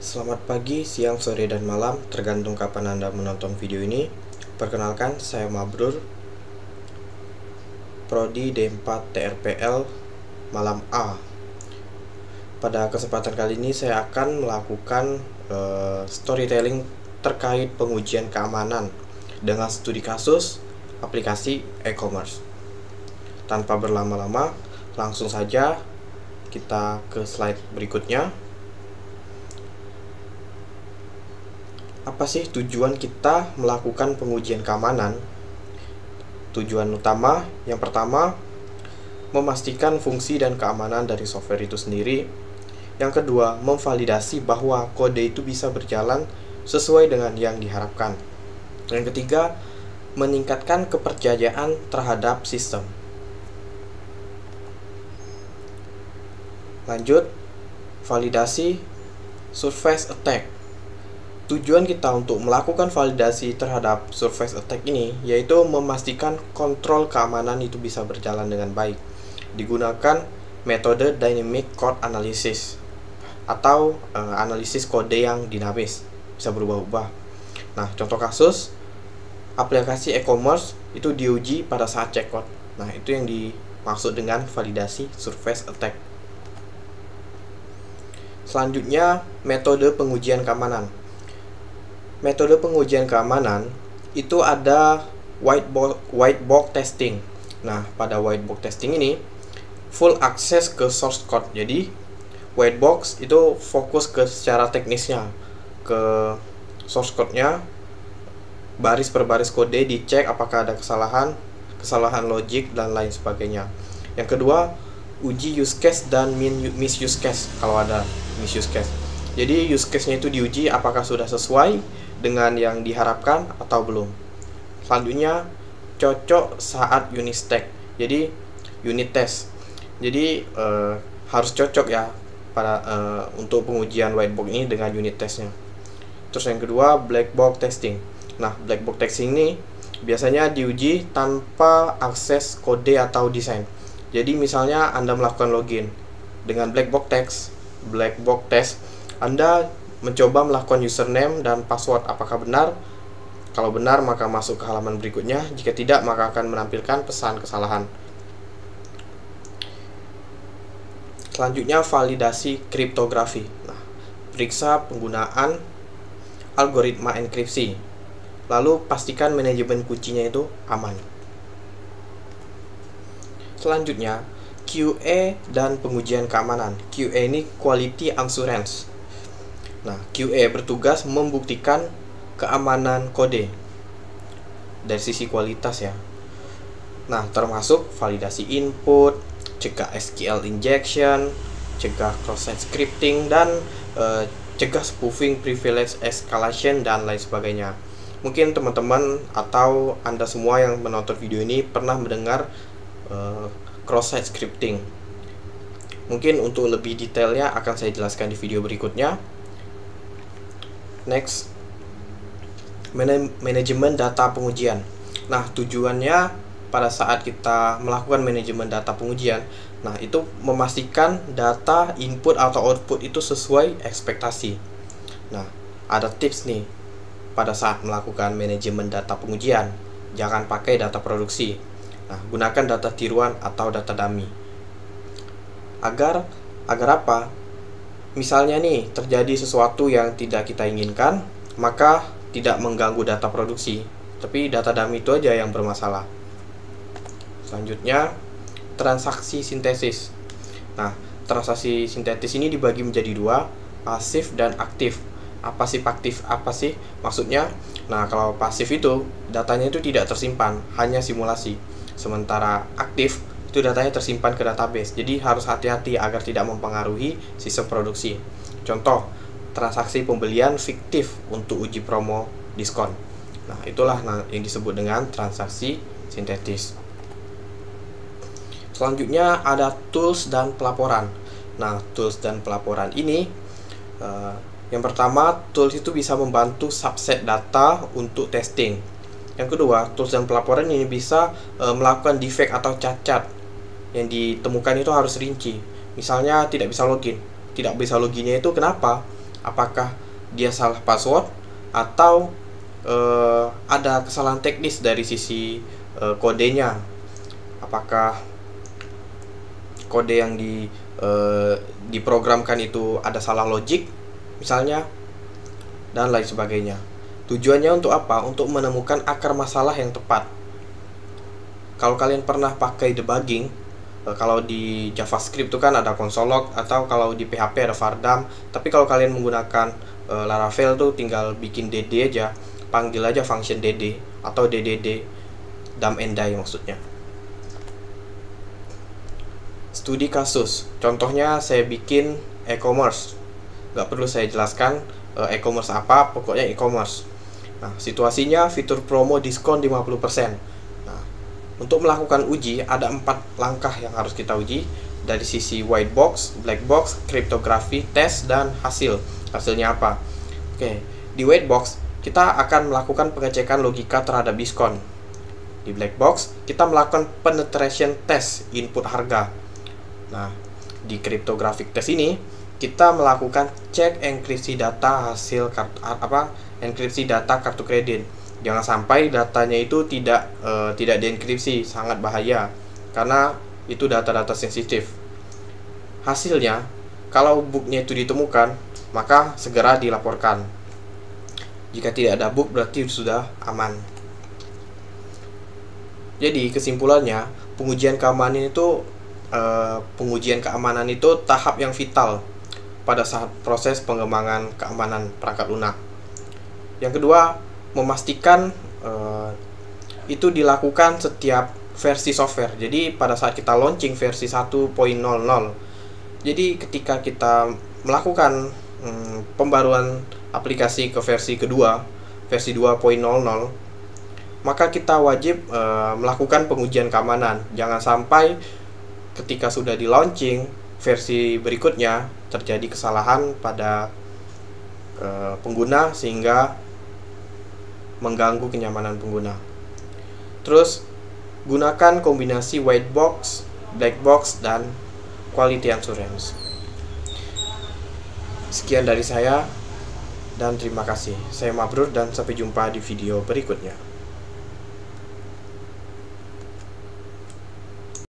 Selamat pagi, siang, sore, dan malam, tergantung kapan Anda menonton video ini. Perkenalkan, saya Mabrur, Prodi D4 TRPL Malam A. Pada kesempatan kali ini saya akan melakukan storytelling terkait pengujian keamanan dengan studi kasus aplikasi e-commerce. Tanpa berlama-lama, langsung saja kita ke slide berikutnya. Apa sih tujuan kita melakukan pengujian keamanan? Tujuan utama yang pertama, memastikan fungsi dan keamanan dari software itu sendiri. Yang kedua, memvalidasi bahwa kode itu bisa berjalan sesuai dengan yang diharapkan. Yang ketiga, meningkatkan kepercayaan terhadap sistem. Lanjut, validasi surface attack. Tujuan kita untuk melakukan validasi terhadap surface attack ini yaitu memastikan kontrol keamanan itu bisa berjalan dengan baik. Digunakan metode dynamic code analysis atau analisis kode yang dinamis, bisa berubah-ubah. Nah, contoh kasus aplikasi e-commerce itu diuji pada saat checkout. Nah, itu yang dimaksud dengan validasi surface attack. Selanjutnya, metode pengujian keamanan. Metode pengujian keamanan itu ada white box testing. Nah, pada white box testing ini full access ke source code. Jadi white box itu fokus ke secara teknisnya, ke source code-nya, baris per baris kode dicek apakah ada kesalahan logik dan lain sebagainya. Yang kedua, uji use case dan misuse case kalau ada misuse case. Jadi use case-nya itu diuji apakah sudah sesuai dengan yang diharapkan atau belum. Selanjutnya, cocok saat unit test. Jadi unit test. Jadi harus cocok ya pada untuk pengujian white box ini dengan unit testnya. Terus yang kedua, black box testing. Nah, black box testing ini biasanya diuji tanpa akses kode atau desain. Jadi misalnya Anda melakukan login dengan black box test, Anda mencoba melakukan username dan password. Apakah benar? Kalau benar, maka masuk ke halaman berikutnya. Jika tidak, maka akan menampilkan pesan kesalahan. Selanjutnya, validasi kriptografi. Nah, periksa penggunaan algoritma enkripsi. Lalu pastikan manajemen kuncinya itu aman. Selanjutnya, QA dan pengujian keamanan. QA ini quality assurance. Nah, QA bertugas membuktikan keamanan kode dari sisi kualitas ya. Nah, termasuk validasi input, cegah SQL injection, cegah cross-site scripting, dan cegah spoofing, privilege escalation, dan lain sebagainya. Mungkin teman-teman atau Anda semua yang menonton video ini pernah mendengar cross-site scripting. Mungkin untuk lebih detailnya akan saya jelaskan di video berikutnya. Next, manajemen data pengujian. Nah, tujuannya pada saat kita melakukan manajemen data pengujian, nah itu memastikan data input atau output itu sesuai ekspektasi. Nah, ada tips nih pada saat melakukan manajemen data pengujian. Jangan pakai data produksi. Nah, gunakan data tiruan atau data dummy. Agar apa? Misalnya nih, terjadi sesuatu yang tidak kita inginkan, maka tidak mengganggu data produksi, tapi data dummy itu aja yang bermasalah. Selanjutnya, transaksi sintesis. Nah, transaksi sintetis ini dibagi menjadi dua, pasif dan aktif. Apa sih pasif? Apa sih maksudnya? Nah, kalau pasif itu datanya itu tidak tersimpan, hanya simulasi. Sementara aktif itu datanya tersimpan ke database. Jadi harus hati-hati agar tidak mempengaruhi sistem produksi. Contoh, transaksi pembelian fiktif untuk uji promo diskon. Nah, itulah yang disebut dengan transaksi sintetis. Selanjutnya ada tools dan pelaporan. Nah, tools dan pelaporan ini yang pertama, tools itu bisa membantu subset data untuk testing. Yang kedua, tools dan pelaporan ini bisa melakukan defect atau cacat yang ditemukan itu harus rinci. Misalnya tidak bisa login. Tidak bisa loginnya itu kenapa? apakah dia salah password atau ada kesalahan teknis dari sisi kodenya, apakah kode yang diprogramkan itu ada salah logik misalnya, dan lain sebagainya. Tujuannya untuk apa? Untuk menemukan akar masalah yang tepat. Kalau kalian pernah pakai debugging, kalau di JavaScript itu kan ada console log, atau kalau di PHP ada var_dam. Tapi kalau kalian menggunakan Laravel tuh tinggal bikin dd aja, panggil aja function dd atau ddd, dump and die maksudnya. Studi kasus, contohnya saya bikin e-commerce, nggak perlu saya jelaskan e-commerce apa, pokoknya e-commerce. Nah, situasinya fitur promo diskon 50%. Nah, untuk melakukan uji ada 4 langkah yang harus kita uji dari sisi white box, black box, kriptografi, tes, dan hasilnya apa. Oke, di white box kita akan melakukan pengecekan logika terhadap diskon. Di black box kita melakukan penetration test input harga. Nah, di cryptographic test ini kita melakukan cek enkripsi data hasil enkripsi data kartu kredit. Jangan sampai datanya itu tidak dienkripsi, sangat bahaya karena itu data-data sensitif. Hasilnya, kalau bugnya itu ditemukan, maka segera dilaporkan. Jika tidak ada bug, berarti sudah aman. Jadi kesimpulannya, pengujian keamanan itu tahap yang vital pada saat proses pengembangan keamanan perangkat lunak. Yang kedua, memastikan itu dilakukan setiap versi software. Jadi pada saat kita launching versi 1.00, jadi ketika kita melakukan pembaruan aplikasi ke versi kedua, versi 2.00, maka kita wajib melakukan pengujian keamanan. Jangan sampai ketika sudah di launching versi berikutnya terjadi kesalahan pada pengguna sehingga mengganggu kenyamanan pengguna. Terus gunakan kombinasi white box, black box, dan quality assurance. Sekian dari saya dan terima kasih. Saya Mabrur dan sampai jumpa di video berikutnya.